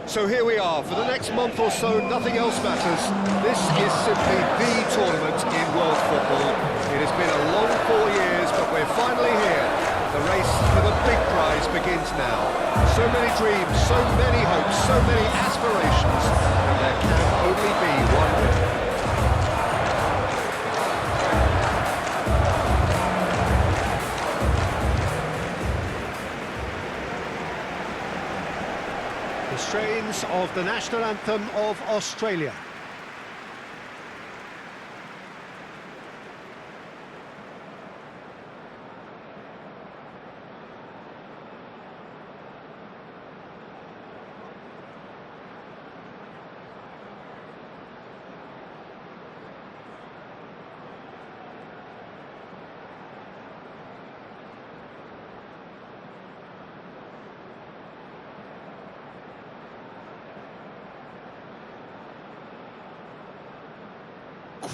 So here we are, for the next month or so, nothing else matters. This is simply the tournament in world football. It has been a long 4 years, but we're finally here. The race for the big prize begins now. So many dreams, so many hopes, so many aspirations, and there can only be one winner. The strains of the national anthem of Australia.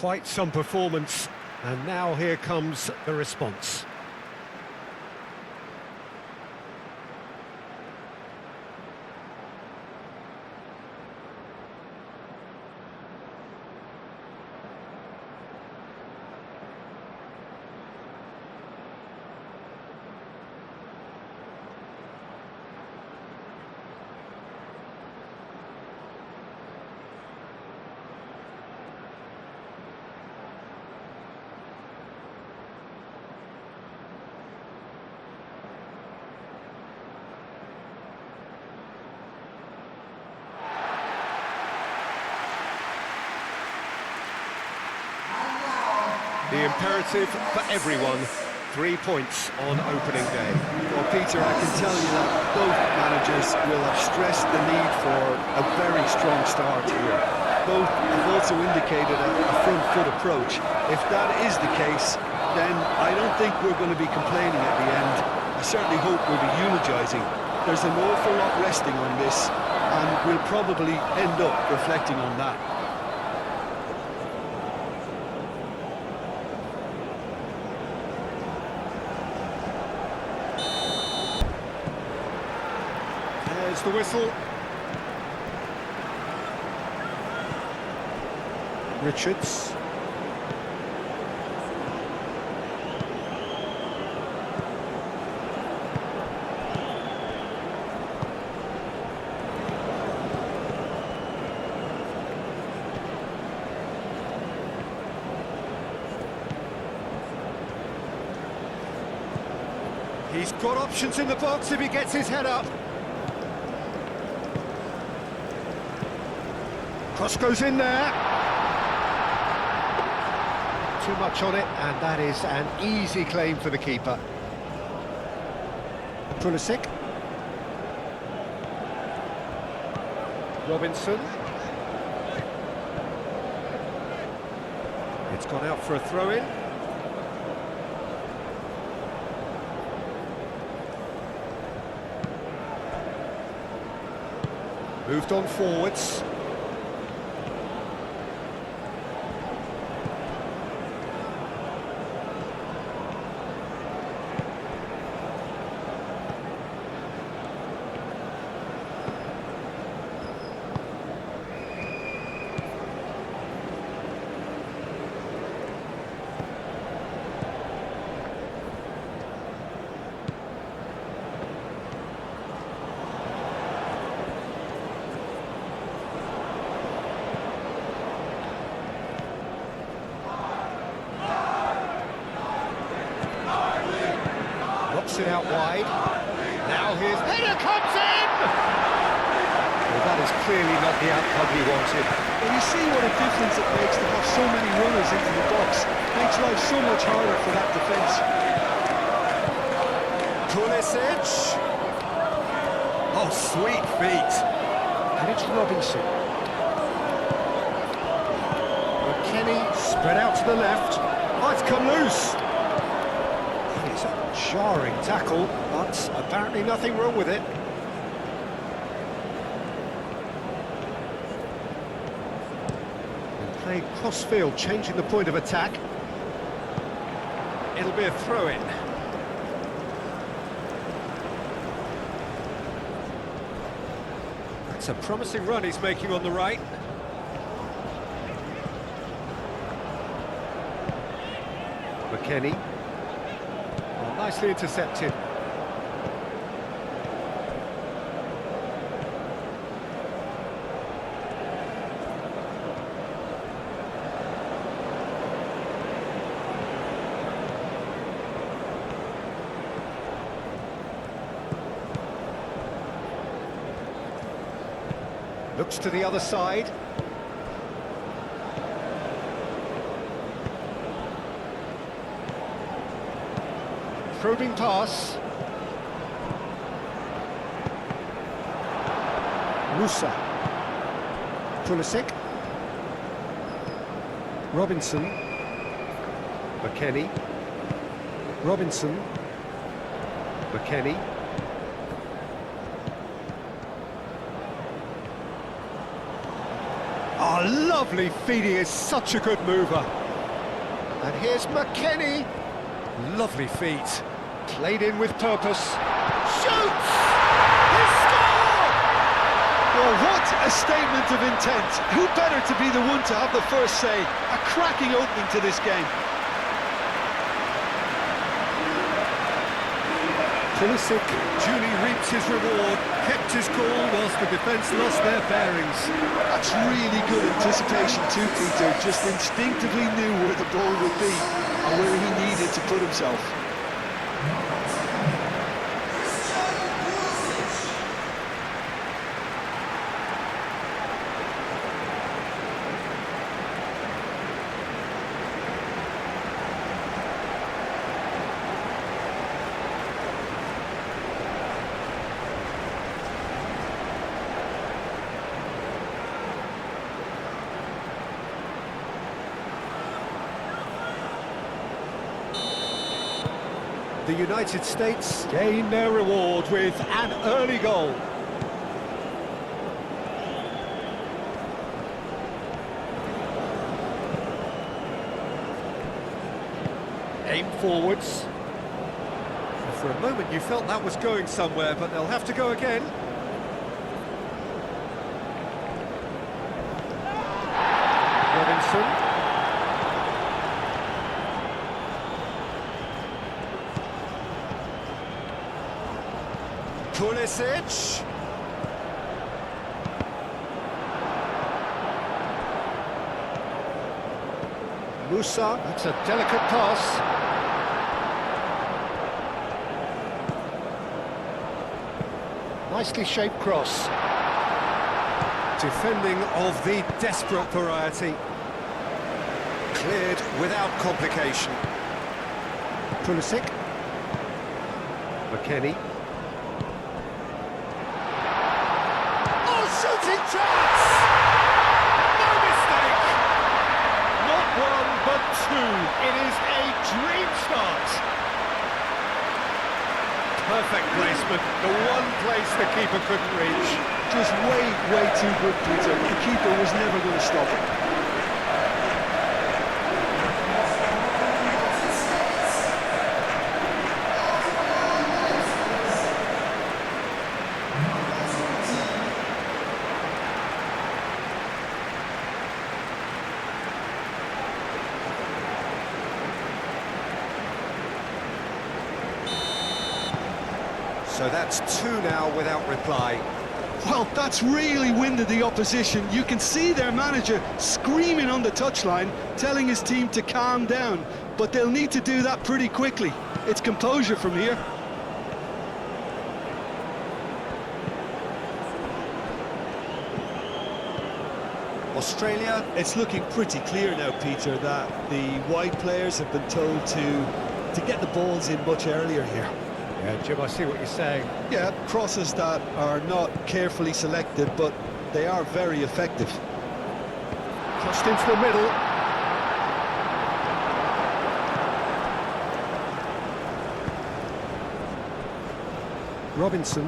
Quite some performance, and now here comes the response. The imperative for everyone, 3 points on opening day. Well, Peter, I can tell you that both managers will have stressed the need for a very strong start here. Both have also indicated a front foot approach. If that is the case, then I don't think we're going to be complaining at the end. I certainly hope we'll be eulogising. There's an awful lot resting on this, and we'll probably end up reflecting on that. There's the whistle. Richards. He's got options in the box if he gets his head up. Cross goes in there. Too much on it, and that is an easy claim for the keeper. Pulisic. Robinson. It's gone out for a throw-in. Moved on forwards. It out wide. Now his header comes in! Well, that is clearly not the outcome he wanted. Well, you see what a difference it makes to have so many runners into the box. Makes life so much harder for that defence. Pulisic. Oh, sweet feet. And it's Robinson. McKennie spread out to the left. Oh, it's come loose. It's a jarring tackle, but apparently nothing wrong with it. And playing cross-field, changing the point of attack. It'll be a throw-in. It's a promising run he's making on the right. McKennie. Well, nicely intercepted. Looks to the other side. Probing pass. Musa. Pulisic. Robinson. McKennie. Robinson. McKennie. Oh, lovely feed, he is such a good mover. And here's McKennie. Lovely feet. Played in with purpose. Shoots! He scored! Well, what a statement of intent. Who better to be the one to have the first say? A cracking opening to this game. Pulisic duly reaps his reward, kept his cool whilst the defence lost their bearings. That's really good anticipation too, Peter. Just instinctively knew where the ball would be and where he needed to put himself. The United States gain their reward with an early goal. Aim forwards. For a moment you felt that was going somewhere, but they'll have to go again. Robinson. Pulisic. Musa, that's a delicate pass. Nicely shaped cross. Defending of the desperate variety. Cleared without complication. Pulisic. McKennie. Shooting chance! No mistake! Not one, but two. It is a dream start. Perfect placement, the one place the keeper couldn't reach. Just way too good, Peter. The keeper was never going to stop it. So that's two now without reply. Well, that's really winded the opposition. You can see their manager screaming on the touchline, telling his team to calm down. But they'll need to do that pretty quickly. It's composure from here. Australia. It's looking pretty clear now, Peter, that the white players have been told to get the balls in much earlier here. Yeah, Jim, I see what you're saying. Yeah, crosses that are not carefully selected, but they are very effective. Crossed into the middle. Robinson.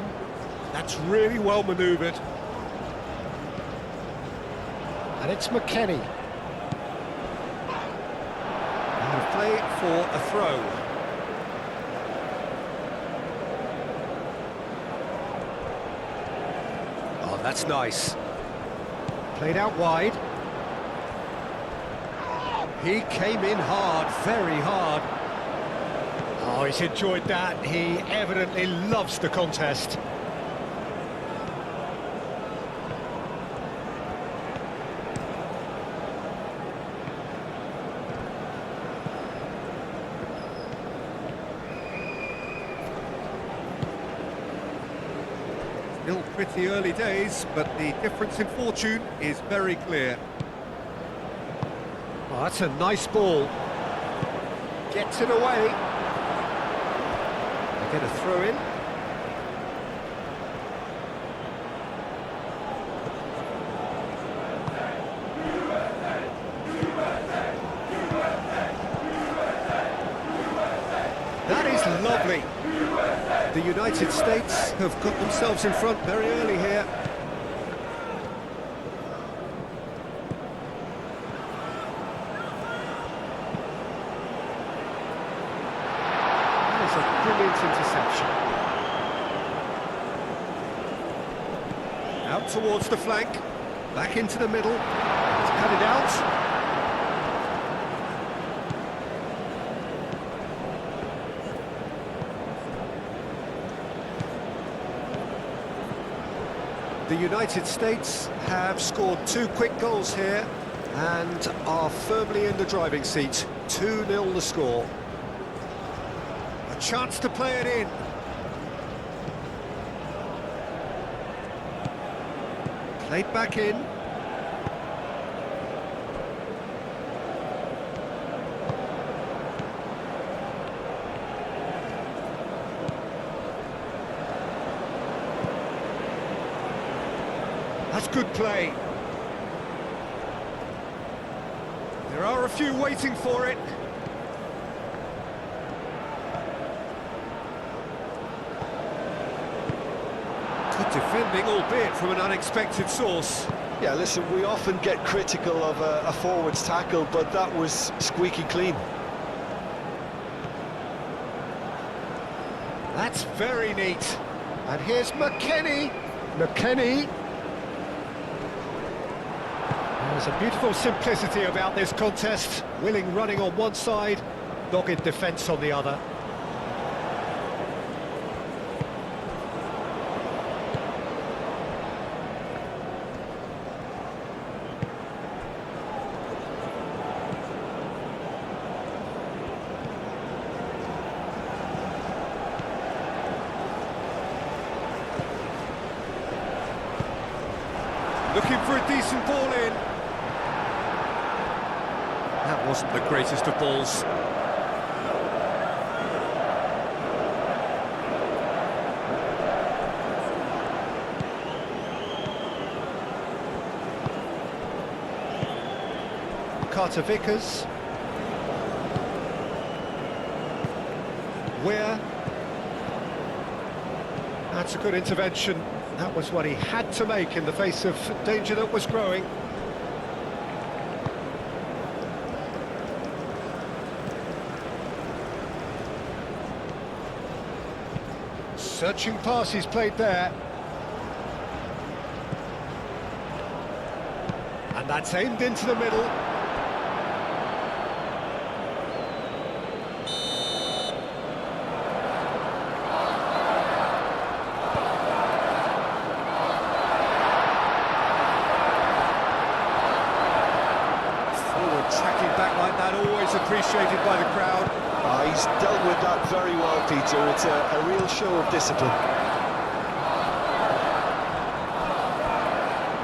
That's really well manoeuvred. And it's McKennie. And play for a throw. Oh, that's nice. Played out wide. He came in hard, very hard. Oh, he's enjoyed that. He evidently loves the contest. Still pretty early days, but the difference in fortune is very clear. Oh, that's a nice ball. Gets it away. They get a throw in. That is lovely. The United States have got themselves in front very early here. That is a brilliant interception. Out towards the flank, back into the middle, to cut it out. The United States have scored 2 quick goals here and are firmly in the driving seat. 2-0 the score. A chance to play it in. Played back in. That's good play. There are a few waiting for it. Good defending, albeit from an unexpected source. Yeah, listen, we often get critical of a forward's tackle, but that was squeaky clean. That's very neat. And here's McKennie. McKennie. There's a beautiful simplicity about this contest. Willing running on one side, dogged defence on the other. Looking for a decent ball in. That wasn't the greatest of balls. Carter Vickers. Weir. That's a good intervention. That was what he had to make in the face of danger that was growing. Searching pass he's played there. And that's aimed into the middle. Forward tracking back like that, always appreciated by the crowd. He's dealt with that very well, Peter. It's a real show of discipline.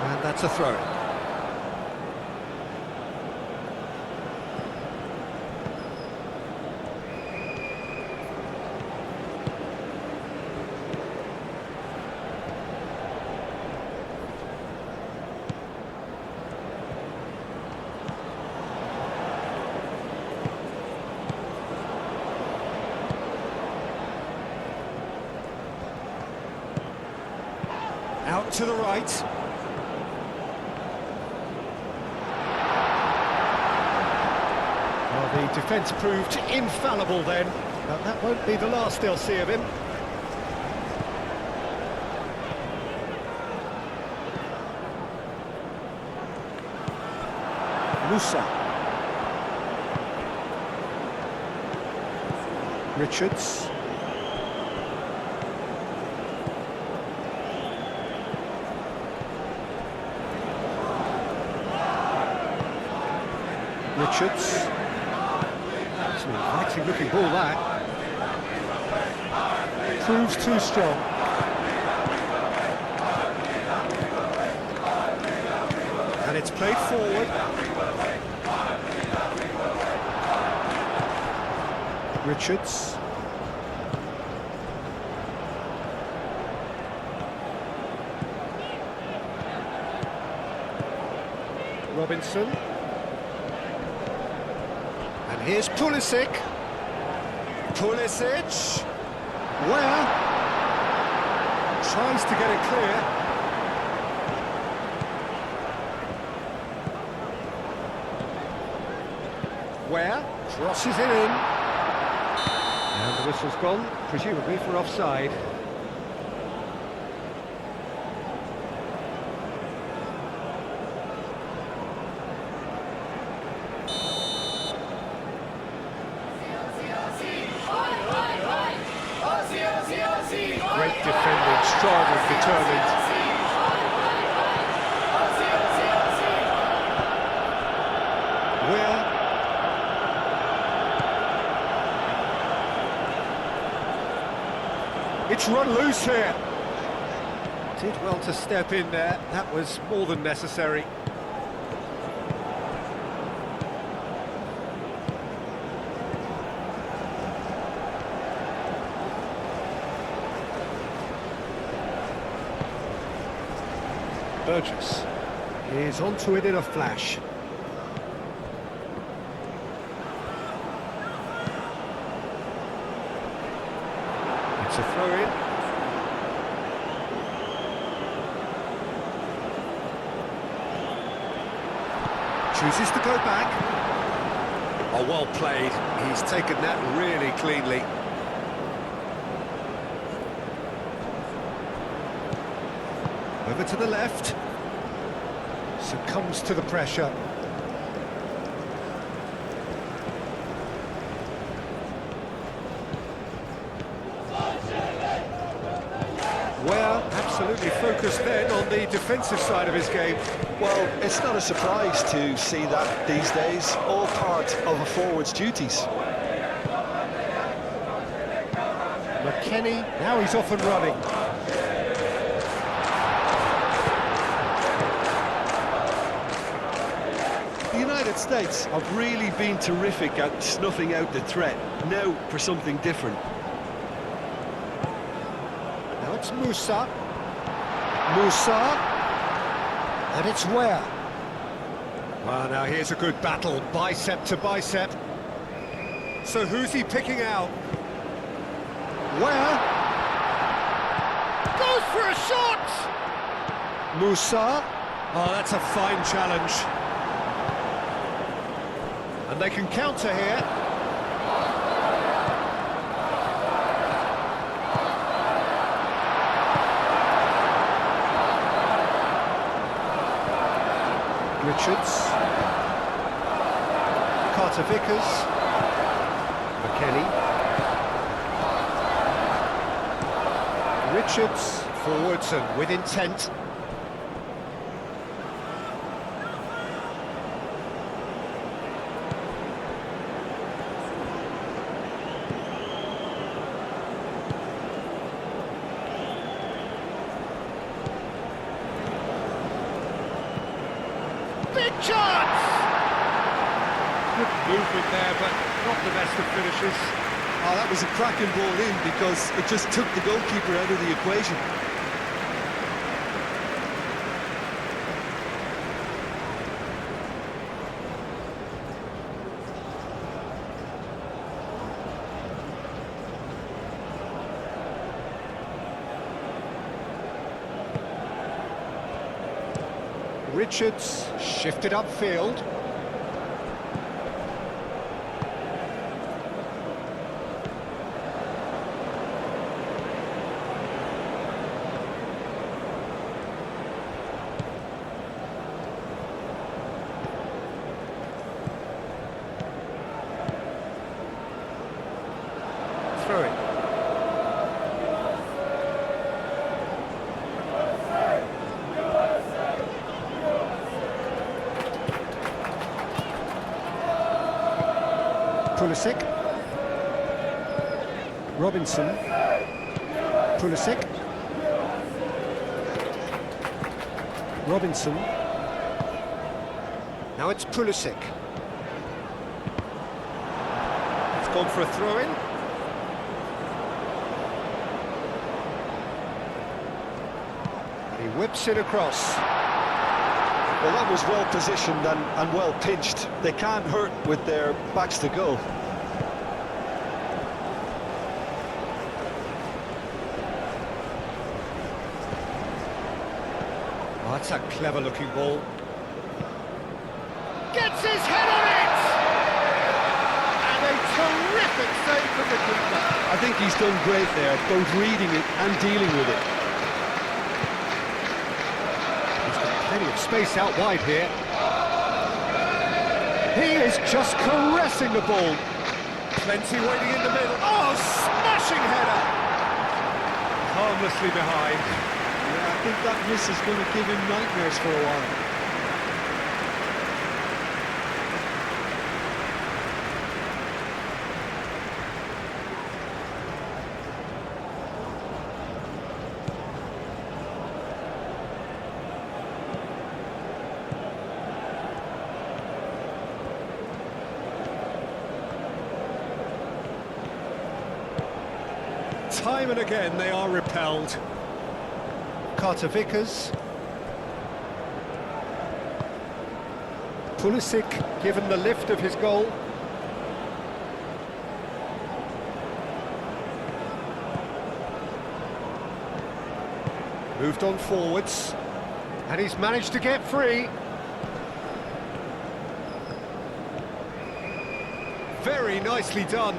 And that's a throw. Out to the right. Well, the defence proved infallible then, but that won't be the last they'll see of him. Musa. Richards. Richards. It's an inviting looking ball, that. Proves too strong. And it's played forward. Richards. Robinson. And here's Pulisic. Pulisic. Where? Tries to get it clear. Where? Crosses it in. And the whistle's gone, presumably for offside. Great defending, strong and determined. Where? It's run loose here. Did well to step in there. That was more than necessary. Burgess is onto it in a flash. It's a throw-in. Chooses to go back. Oh, well played. He's taken that really cleanly. Over to the left. Succumbs to the pressure. Well, absolutely focused then on the defensive side of his game. Well, it's not a surprise to see that these days, all part of a forward's duties. McKennie, now he's off and running. The United States have really been terrific at snuffing out the threat. Now for something different. Now it's Musa. Musa. And it's Where. Well, now here's a good battle, bicep to bicep. So who's he picking out? Where? Goes for a shot! Musa. Oh, that's a fine challenge. And they can counter here. Richards. Carter Vickers. McKennie. Richards forwards and with intent. Big chance! Good movement there, but not the best of finishes. Oh, that was a cracking ball in because it just took the goalkeeper out of the equation. Richards shifted upfield. Pulisic. Robinson. Pulisic. Robinson. Now it's Pulisic. It's gone for a throw-in. He whips it across. Well, that was well positioned and well pinched. They can't hurt with their backs to goal. Oh, that's a clever-looking ball. Gets his head on it! And a terrific save from the keeper. I think he's done great there, both reading it and dealing with it. He's got plenty of space out wide here. He is just caressing the ball. Plenty waiting in the middle. Oh, smashing header! Harmlessly behind. Yeah, I think that miss is going to give him nightmares for a while. Time and again they are repelled. Carter Vickers. Pulisic given the lift of his goal. Moved on forwards. And he's managed to get free. Very nicely done.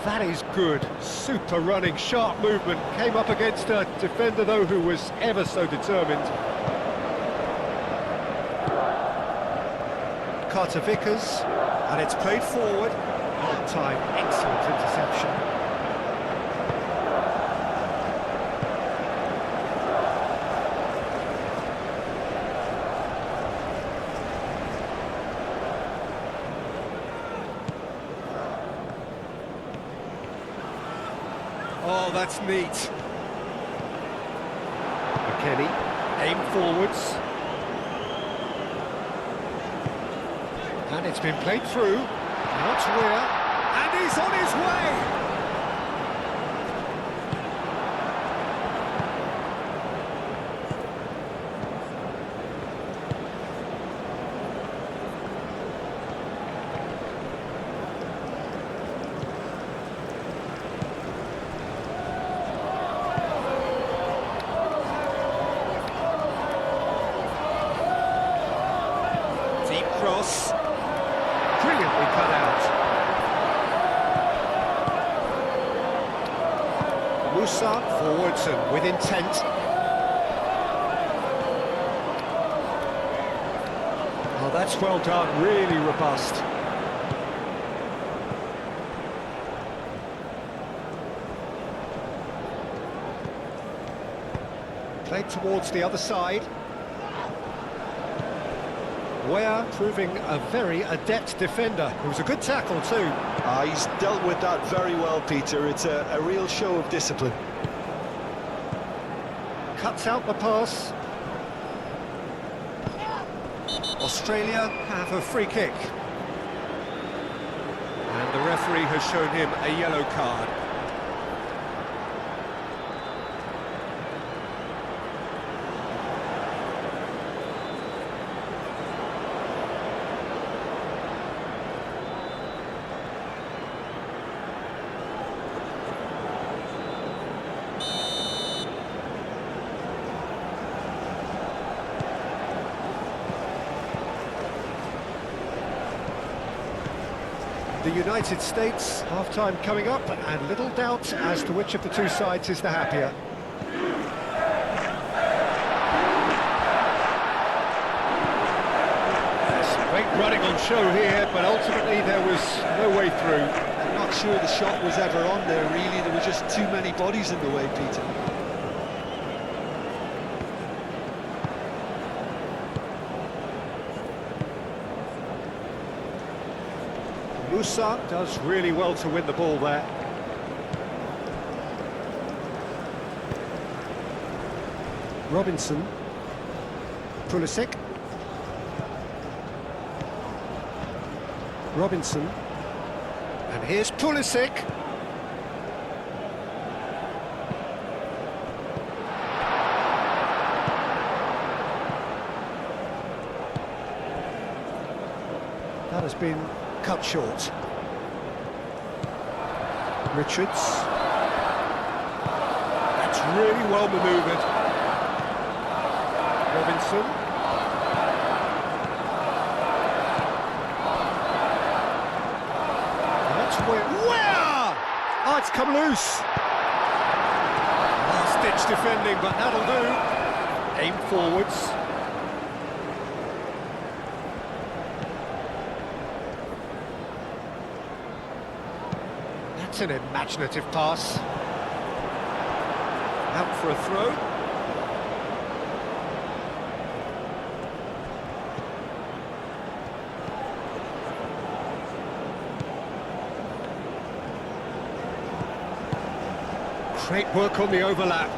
That is good. Super running, sharp movement. Came up against a defender, though, who was ever so determined. Carter Vickers, and it's played forward. On time, excellent interception. Oh, that's neat. McKennie, aim forwards. And it's been played through. Not Weir. And he's on his way! Cross, brilliantly cut out. Musa forwards and with intent. Oh, that's well done, really robust. Played towards the other side. Weir proving a very adept defender. It was a good tackle too. He's dealt with that very well, Peter. It's a real show of discipline. Cuts out the pass. Australia have a free kick. And the referee has shown him a yellow card. The United States, half-time coming up, and little doubt as to which of the two sides is the happier. There's some great running on show here, but ultimately there was no way through. I'm not sure the shot was ever on there, really. There were just too many bodies in the way, Peter. Musa does really well to win the ball there. Robinson. Pulisic. Robinson. And here's Pulisic. That has been cut short. Richards. That's really well manoeuvred. Robinson. That's where... Oh, it's come loose. Last-ditch defending, but that'll do. Aim forwards. That's an imaginative pass. Out for a throw. Great work on the overlap.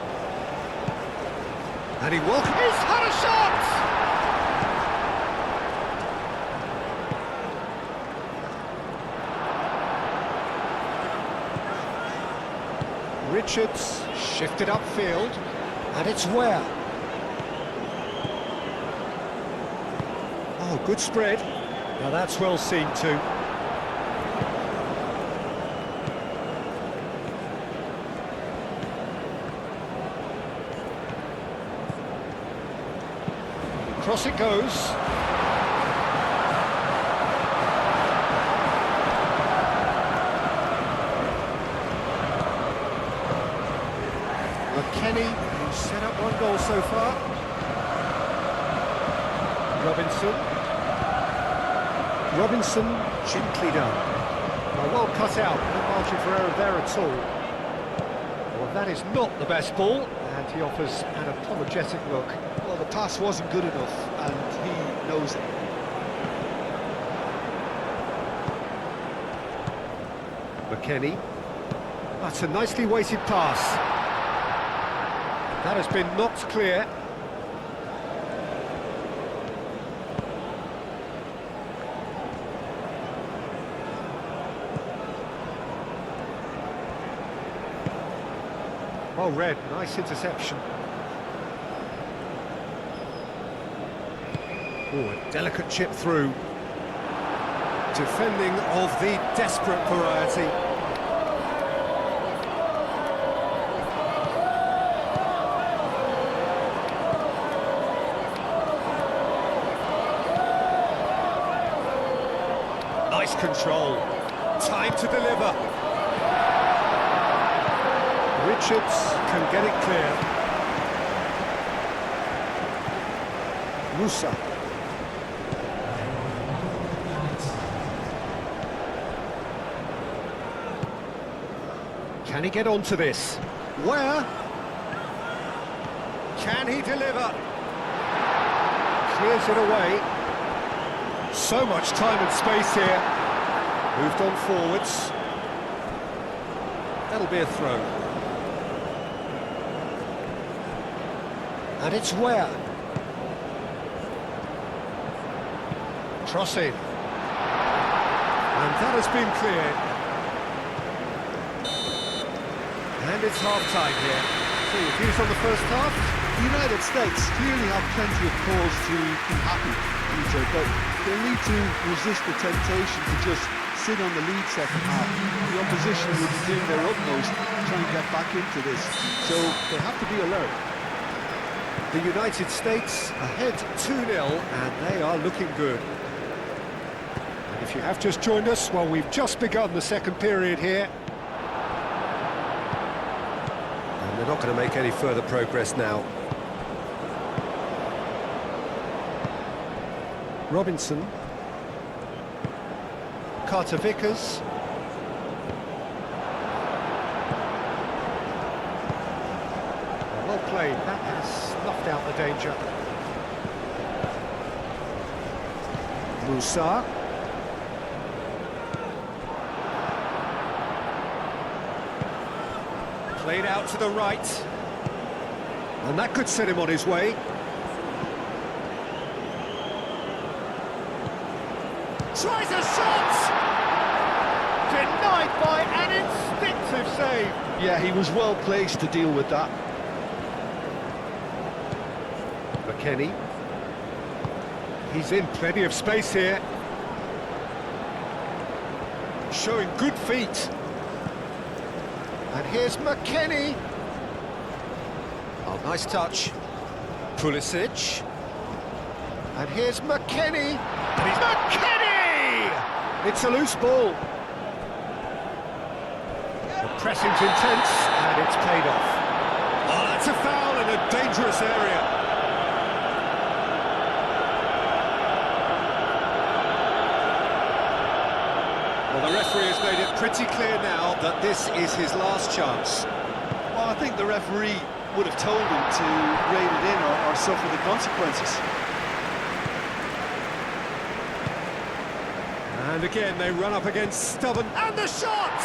And he's had a shot! Richards shifted upfield, and it's Ware. Oh, good spread. Now that's well seen too. Across it goes. McKennie, who's set up one goal so far. Robinson gently done. Well cut out, no margin for error there at all. Well, that is not the best ball, and he offers an apologetic look. Well, the pass wasn't good enough, and he knows it. McKennie. That's a nicely weighted pass. That has been knocked clear. Well read, nice interception. Oh, a delicate chip through. Defending of the desperate variety. Nice control. Time to deliver. Richards can get it clear. Musa. Can he get onto this? Where? Can he deliver? Clears it away. So much time and space here. Moved on forwards. That'll be a throw. And it's Ware. Crossing. And that has been cleared. And it's half-time here. So your views on the first half? The United States clearly have plenty of cause to be happy, Peter, but they'll need to resist the temptation to just sit on the lead second half. The opposition will be doing their utmost to try and get back into this, so they have to be alert. The United States ahead 2-0, and they are looking good. And if you have just joined us, well, we've just begun the second period here. And they're not going to make any further progress now. Robinson. Carter Vickers. Well played, that has snuffed out the danger. Musa. Played out to the right. And that could set him on his way. Tries a shot! Denied by an instinctive save. Yeah, he was well placed to deal with that. McKennie. He's in plenty of space here. Showing good feet. And here's McKennie. Oh, nice touch. Pulisic. And here's McKennie. And he's McKennie! It's a loose ball. The pressing's intense, and it's paid off. Oh, that's a foul in a dangerous area. Well, the referee has made it pretty clear now that this is his last chance. Well, I think the referee would have told him to rein it in or suffer the consequences. And again, they run up against stubborn... And the shot!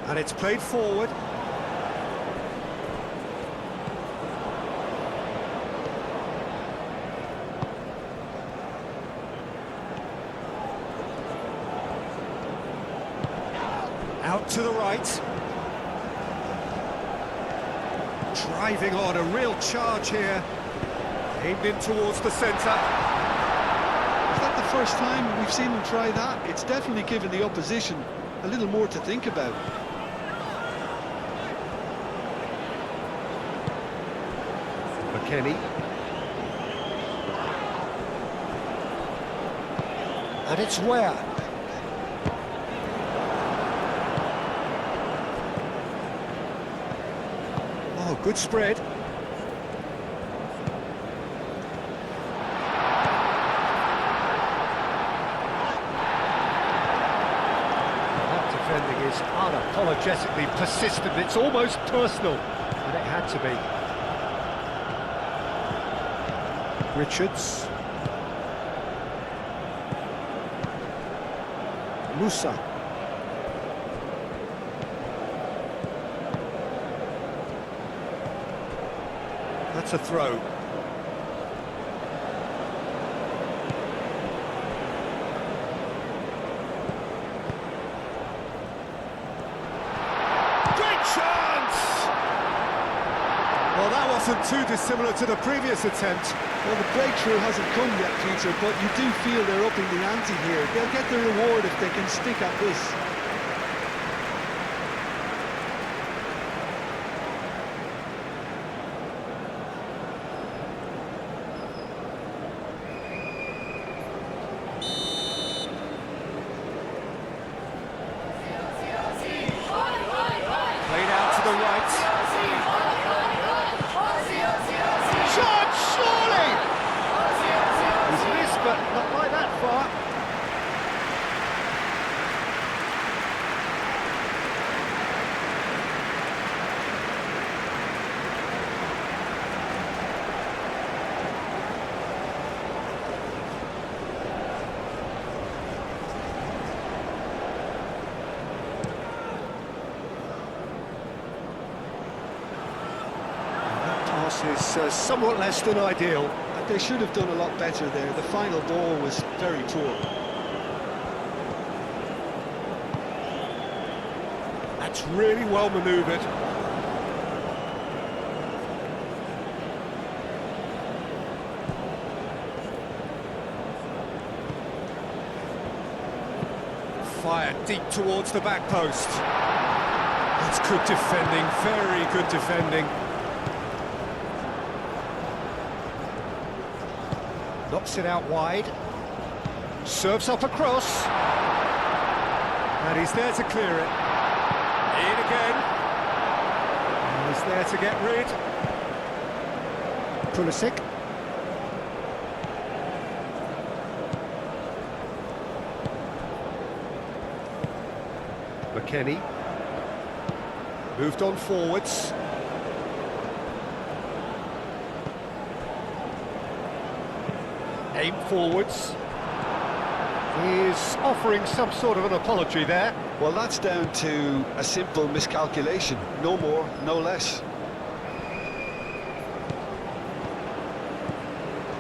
And it's played forward. Out to the right. Driving on, a real charge here. Aimed in towards the centre. Is that the first time we've seen him try that? It's definitely given the opposition a little more to think about. McKennie. And it's Ware. Oh, good spread. That defending is unapologetically persistent. It's almost personal, and it had to be. Richards. Musa. That's a throw. Great chance! Well, that wasn't too dissimilar to the previous attempt. Well, the breakthrough hasn't come yet, Peter, but you do feel they're upping the ante here. They'll get the reward if they can stick at this. Played out to the right. Shot, surely! He's missed, but not by that far. Is somewhat less than ideal. They should have done a lot better there. The final ball was very poor. That's really well manoeuvred. Fired deep towards the back post. That's good defending, very good defending. Knocks it out wide. Serves up a cross. And he's there to clear it. In again. And he's there to get rid. Pulisic. McKennie. Moved on forwards. Aim forwards. He's offering some sort of an apology there. Well, that's down to a simple miscalculation. No more, no less.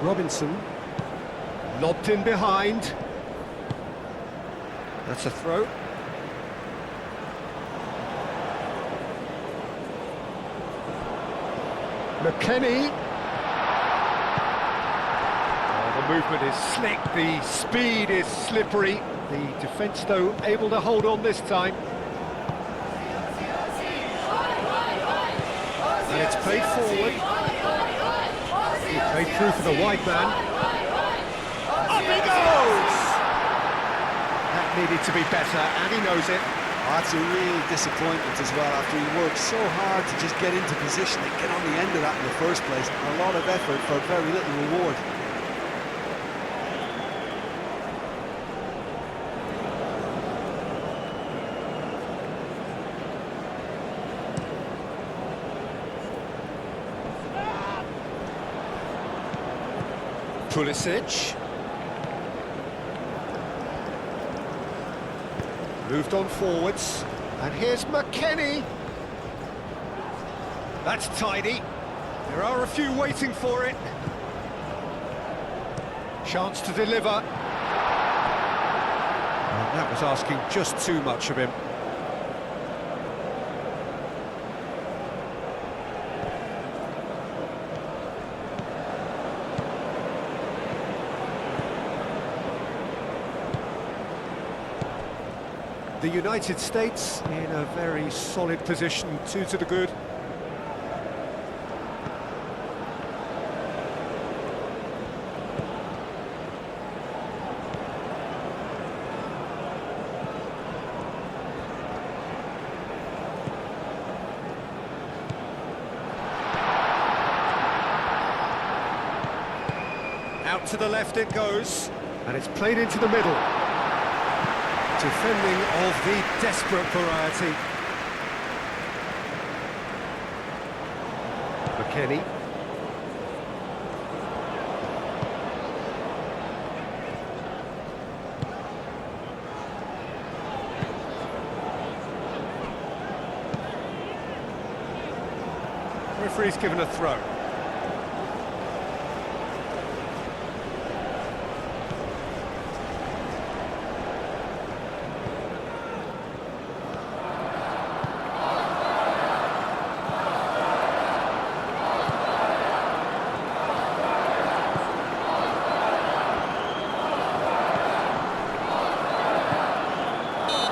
Robinson. Lobbed in behind. That's a throw. McKennie. Oh, the movement is slick, the speed is slippery. The defence, though, able to hold on this time. And it's played forward. He played through for the wide man. Up he goes! That needed to be better, and he knows it. That's a real disappointment as well, after he worked so hard to just get into position and get on the end of that in the first place. A lot of effort for very little reward. Pulisic. Moved on forwards, and here's McKennie. That's tidy. There are a few waiting for it. Chance to deliver. And that was asking just too much of him. The United States in a very solid position, 2 to the good. Out to the left it goes, and it's played into the middle. Defending of the desperate variety. McKennie. Referee's given a throw.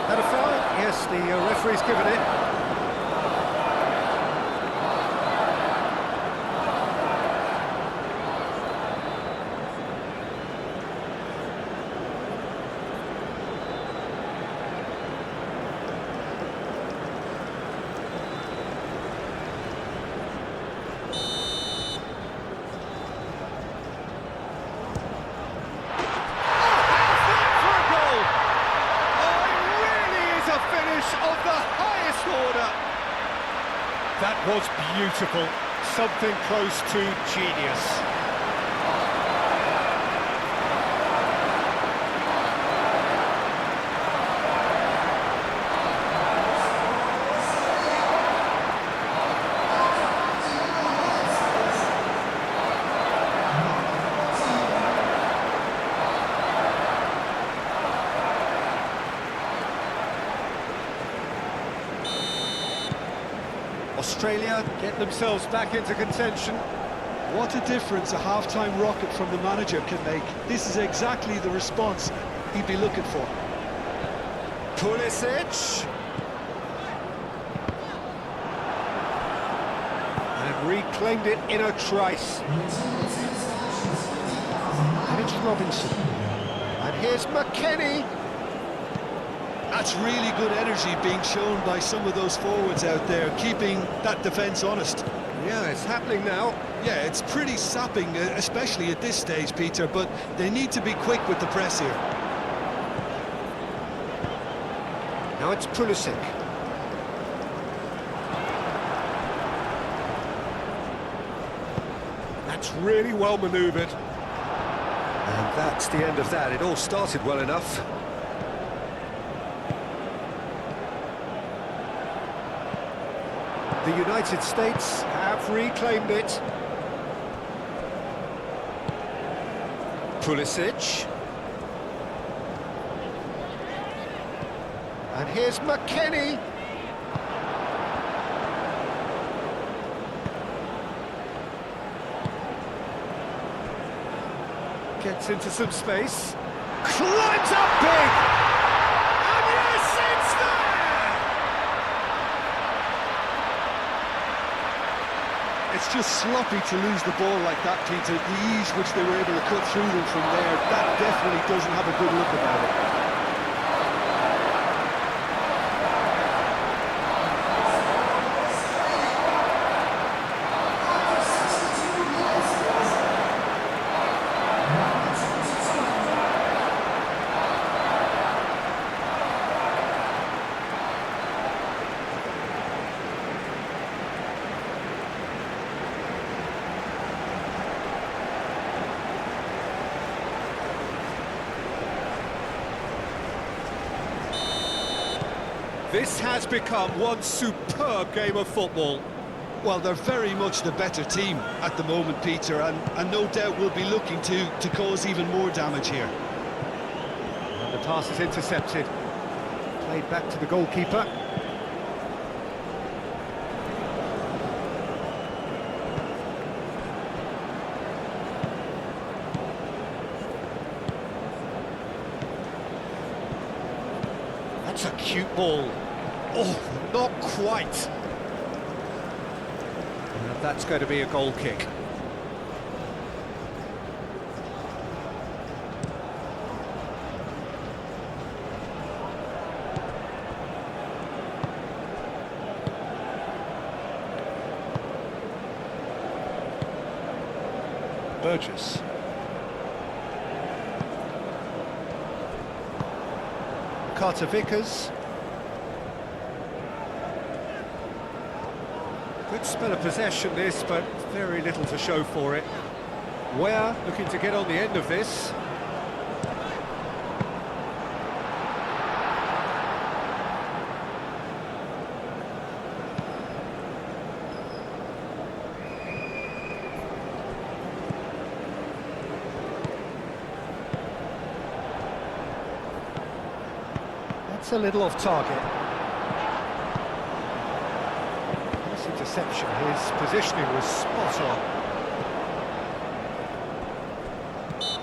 Had a foul? Yes, the referee's given it. Of the highest order. That was beautiful, something close to genius. Australia get themselves back into contention. What a difference a half-time rocket from the manager can make. This is exactly the response he'd be looking for. Pulisic. And reclaimed it in a trice. And it's Robinson. And here's McKennie. That's really good energy being shown by some of those forwards out there, keeping that defence honest. Yeah, it's happening now. Yeah, it's pretty sapping, especially at this stage, Peter, but they need to be quick with the press here. Now it's Pulisic. That's really well manoeuvred. And that's the end of that. It all started well enough. The United States have reclaimed it. Pulisic. And here's McKennie. Gets into some space. Climbs up big! And yes, it's there! It's just sloppy to lose the ball like that, Peter. The ease which they were able to cut through them from there, that definitely doesn't have a good look about it. This has become one superb game of football. Well, they're very much the better team at the moment, Peter, and no doubt will be looking to cause even more damage here. And the pass is intercepted. Played back to the goalkeeper. That's a cute ball. Oh, not quite. And that's going to be a goal kick. Burgess. Carter Vickers. Good spell of possession this, but very little to show for it. Weah looking to get on the end of this. That's a little off target. Nice interception. His positioning was spot on.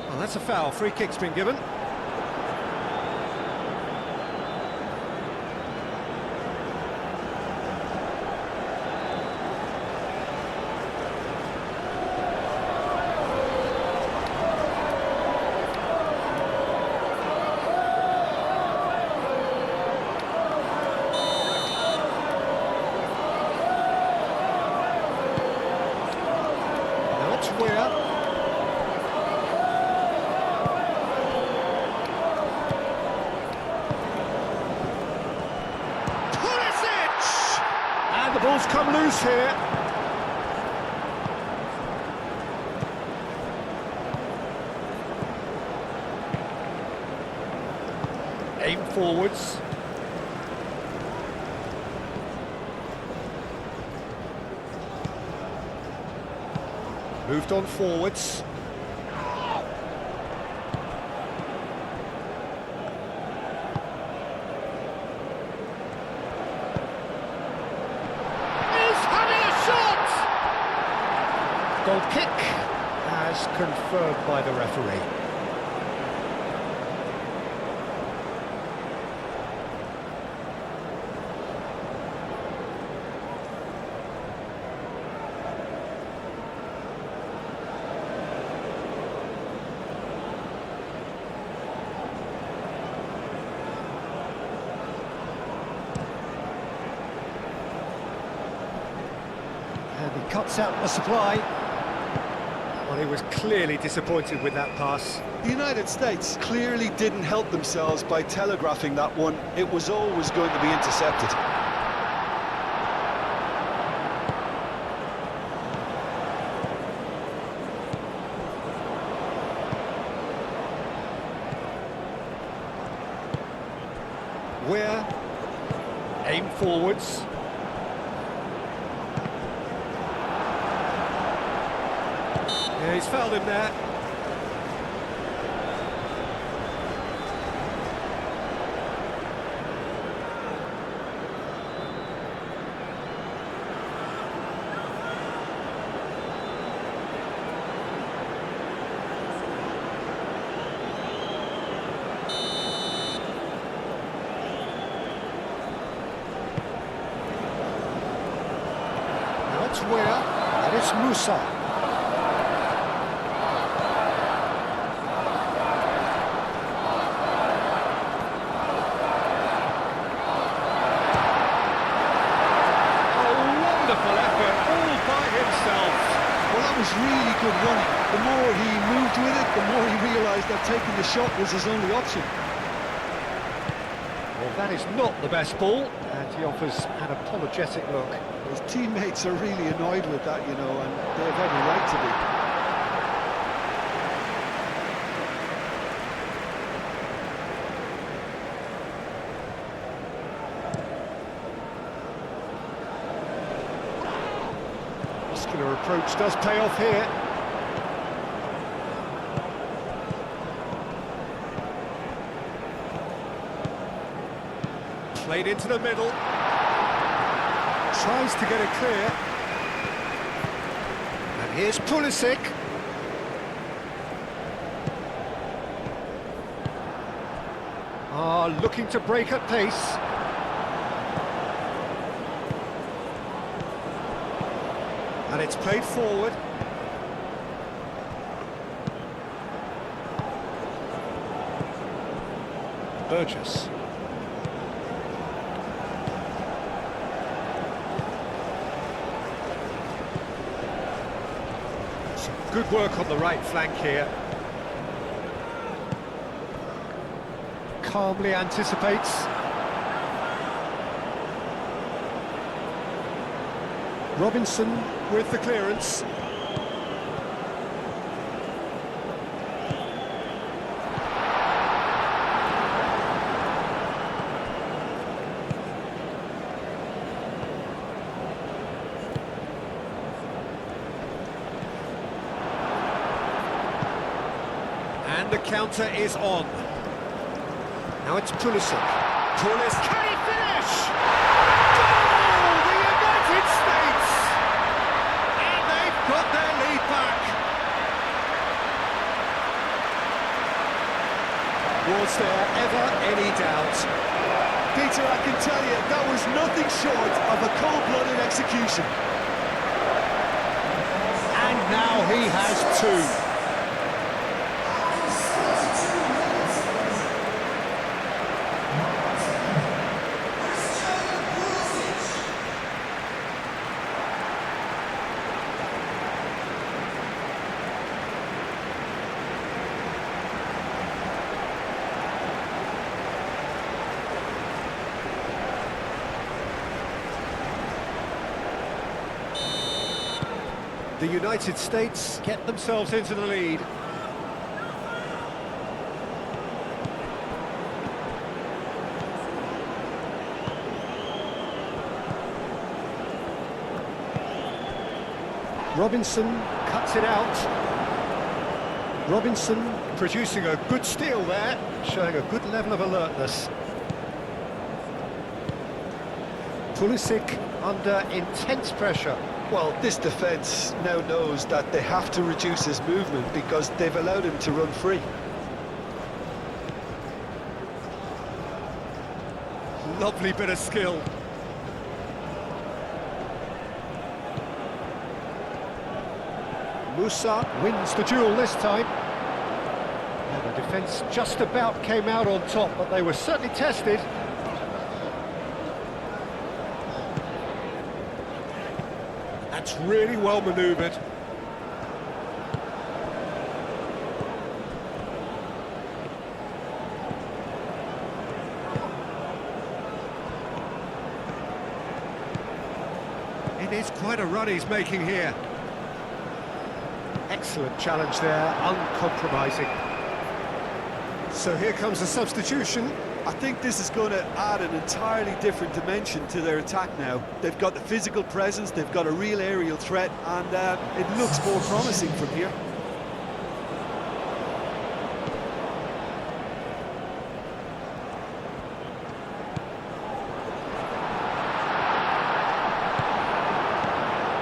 Well, that's a foul. Free kick's been given. Weah. Pulisic! And the ball's come loose here. Aim forwards. Moved on forwards. He's having a shot! Goal kick as confirmed by the referee. And he cuts out the supply. Well, he was clearly disappointed with that pass. The United States clearly didn't help themselves by telegraphing that one. It was always going to be intercepted. Where? Aim forwards. Yeah, he's fouled him there. That's where, that is Musa. Wonderful effort, all by himself. Well, that was really good running. The more he moved with it, the more he realised that taking the shot was his only option. Well, that is not the best ball, and he offers an apologetic look. His teammates are really annoyed with that, you know, and they have every right to be. Muscular approach does pay off here. Played into the middle. Tries to get it clear. And here's Pulisic. Looking to break at pace. And it's played forward. Burgess. Some good work on the right flank here. Calmly anticipates. Robinson with the clearance. And the counter is on. Now it's Pulisic. Pulisic, can he finish? Goal! The United States! And they've got their lead back. Was there ever any doubt? Peter, I can tell you, that was nothing short of a cold-blooded execution. And now he has two. The United States get themselves into the lead. Robinson cuts it out. Robinson producing a good steal there, showing a good level of alertness. Pulisic under intense pressure. Well, this defence now knows that they have to reduce his movement because they've allowed him to run free. Lovely bit of skill. Musa wins the duel this time. And the defence just about came out on top, but they were certainly tested. That's really well manoeuvred. It is quite a run he's making here. Excellent challenge there, uncompromising. So here comes the substitution. I think this is going to add an entirely different dimension to their attack now. They've got the physical presence, they've got a real aerial threat, and it looks more promising from here.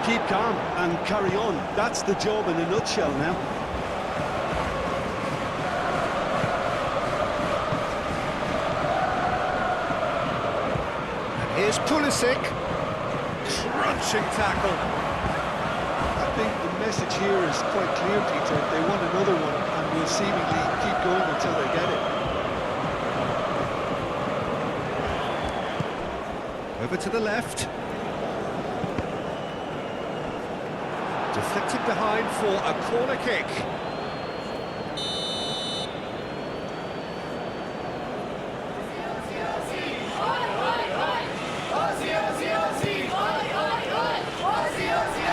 Keep calm and carry on. That's the job in a nutshell now. Here's Pulisic. Crunching tackle. I think the message here is quite clear, Peter. They want another one and will seemingly keep going until they get it. Over to the left. Deflected behind for a corner kick.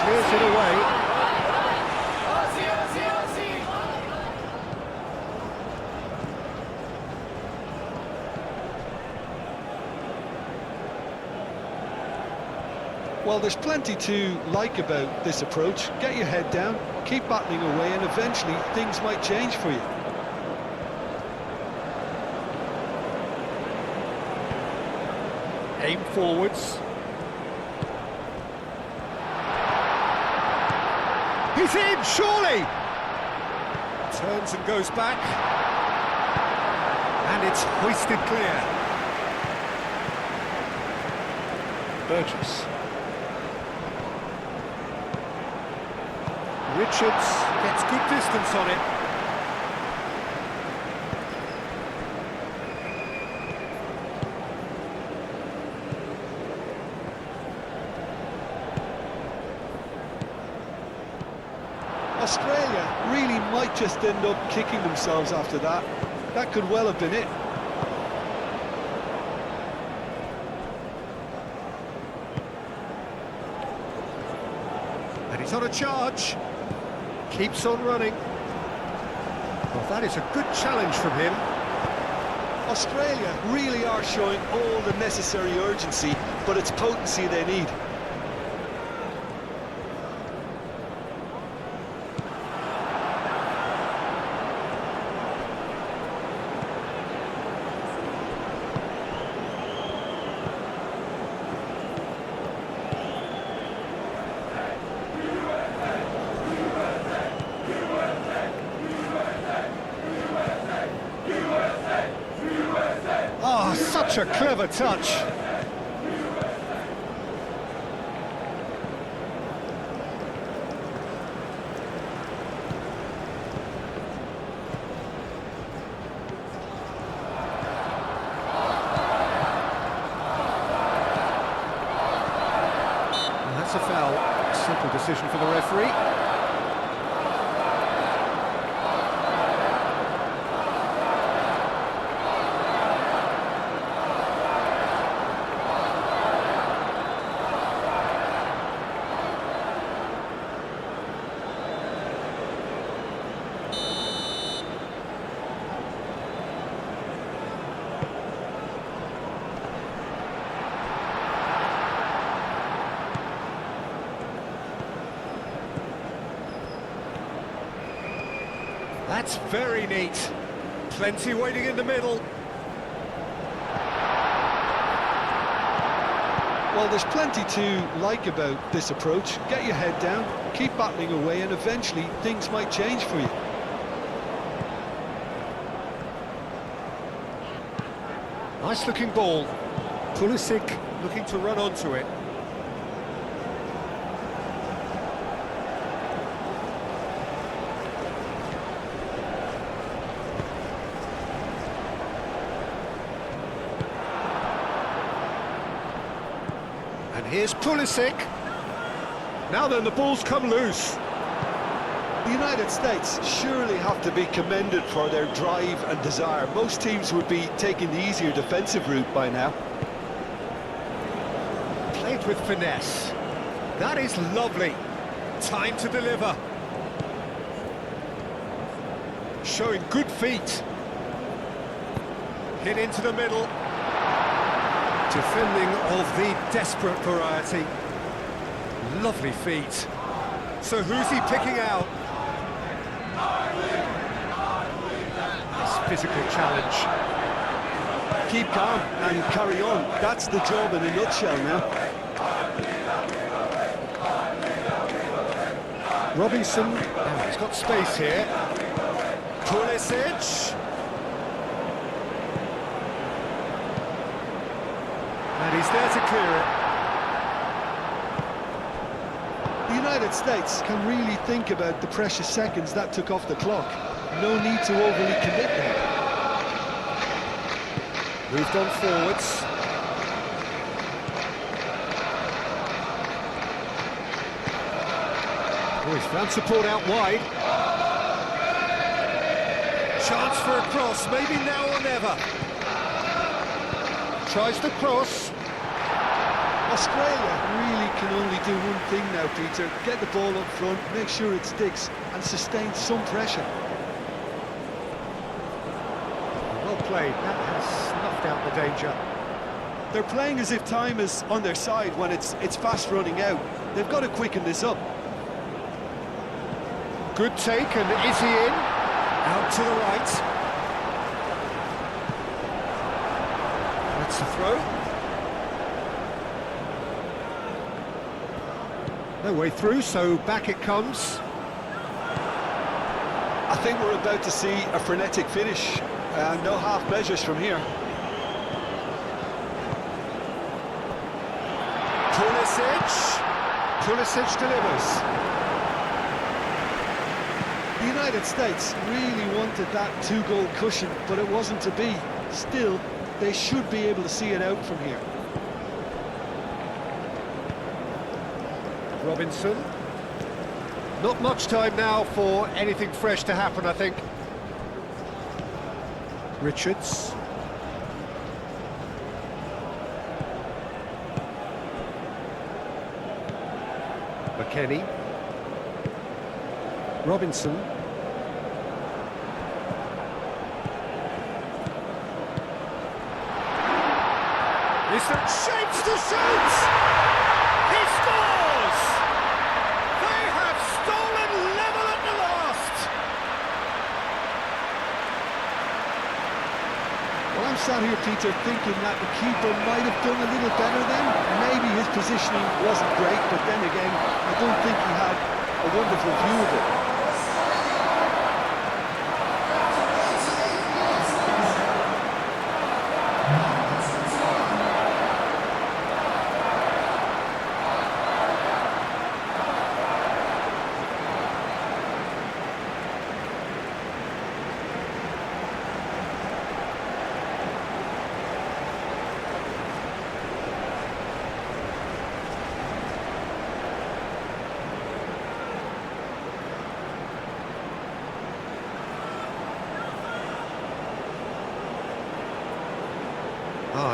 Clears it away. Well, there's plenty to like about this approach. Get your head down, keep battling away, and eventually things might change for you. Aim forwards. He's in, surely! Turns and goes back. And it's hoisted clear. Burgess. Richards gets good distance on it. Australia really might just end up kicking themselves after that. That could well have been it. And he's on a charge. Keeps on running. Well, that is a good challenge from him. Australia really are showing all the necessary urgency, but it's potency they need. Oh, such a clever touch. And that's a foul. Simple decision for the referee. That's very neat. Plenty waiting in the middle. Well, there's plenty to like about this approach. Get your head down, keep battling away, and eventually things might change for you. Nice looking ball. Pulisic looking to run onto it. And here's Pulisic. Now then, the ball's come loose. The United States surely have to be commended for their drive and desire. Most teams would be taking the easier defensive route by now. Played with finesse. That is lovely. Time to deliver. Showing good feet. Hit into the middle. Defending of the desperate variety. Lovely feet. So who's he picking out? This physical challenge. Keep calm and carry on. That's the job in a nutshell now. Robinson. Now he's got space here. Pulisic. And he's there to clear it. The United States can really think about the precious seconds that took off the clock. No need to overly commit there. Moved on forwards. Oh, he's found support out wide. Chance for a cross, maybe now or never. Tries the cross. Australia really can only do one thing now, Peter. Get the ball up front, make sure it sticks, and sustain some pressure. Well played, that has snuffed out the danger. They're playing as if time is on their side when it's fast running out. They've got to quicken this up. Good take, and is he in? Out to the right. That's the throw. No way through, so back it comes. I think we're about to see a frenetic finish. No half measures from here. Pulisic delivers. The United States really wanted that two-goal cushion, but it wasn't to be. Still, they should be able to see it out from here. Robinson. Not much time now for anything fresh to happen, I think. Richards. McKennie. Robinson. Is there shapes to shoot? He scores! They have stolen level at the last! Well, I'm sat here, Peter, thinking that the keeper might have done a little better then. Maybe his positioning wasn't great, but then again, I don't think he had a wonderful view of it.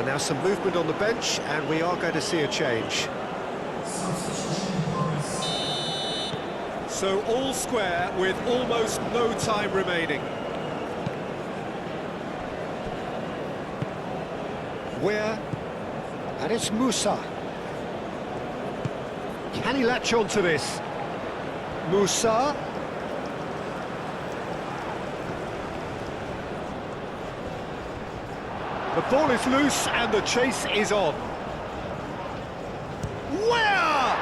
Now some movement on the bench, and we are going to see a change. So all square with almost no time remaining. Where? And it's Musa. Can he latch on to this? Musa. The ball is loose and the chase is on. Where?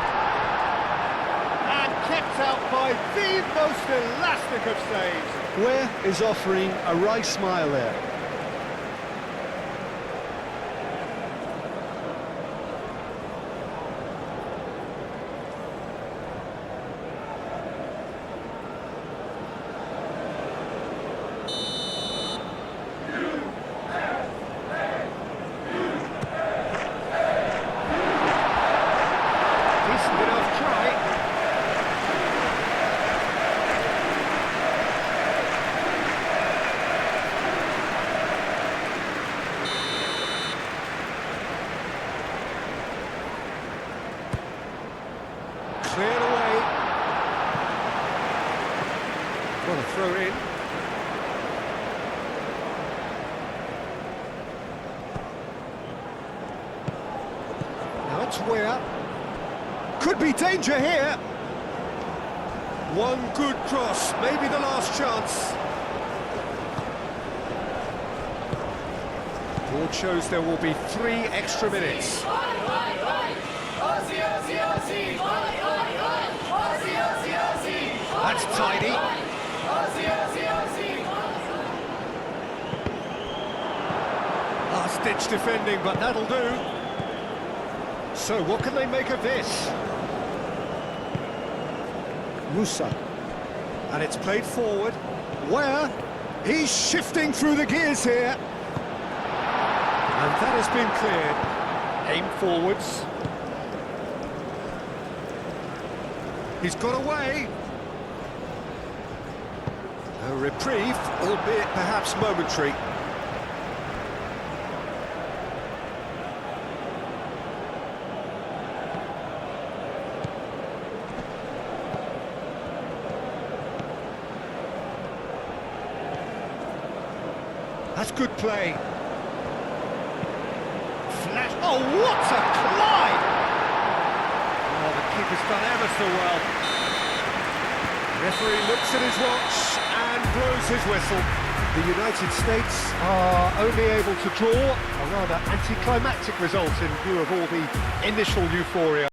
And kept out by the most elastic of saves. Where is offering a wry smile there. Cleared away. What a throw in. Weir. Could be danger here. One good cross, maybe the last chance. Board shows there will be 3 extra minutes. That's tidy. Last-ditch defending, but that'll do. So, what can they make of this? Musa. And it's played forward. Where? He's shifting through the gears here. And that has been cleared. Aim forwards. He's got away. A reprieve, albeit perhaps momentary. That's good play. Flash. Oh, what a glide! Oh, the keeper's done ever so well. Referee looks at his watch and blows his whistle. The United States are only able to draw a rather anticlimactic result in view of all the initial euphoria.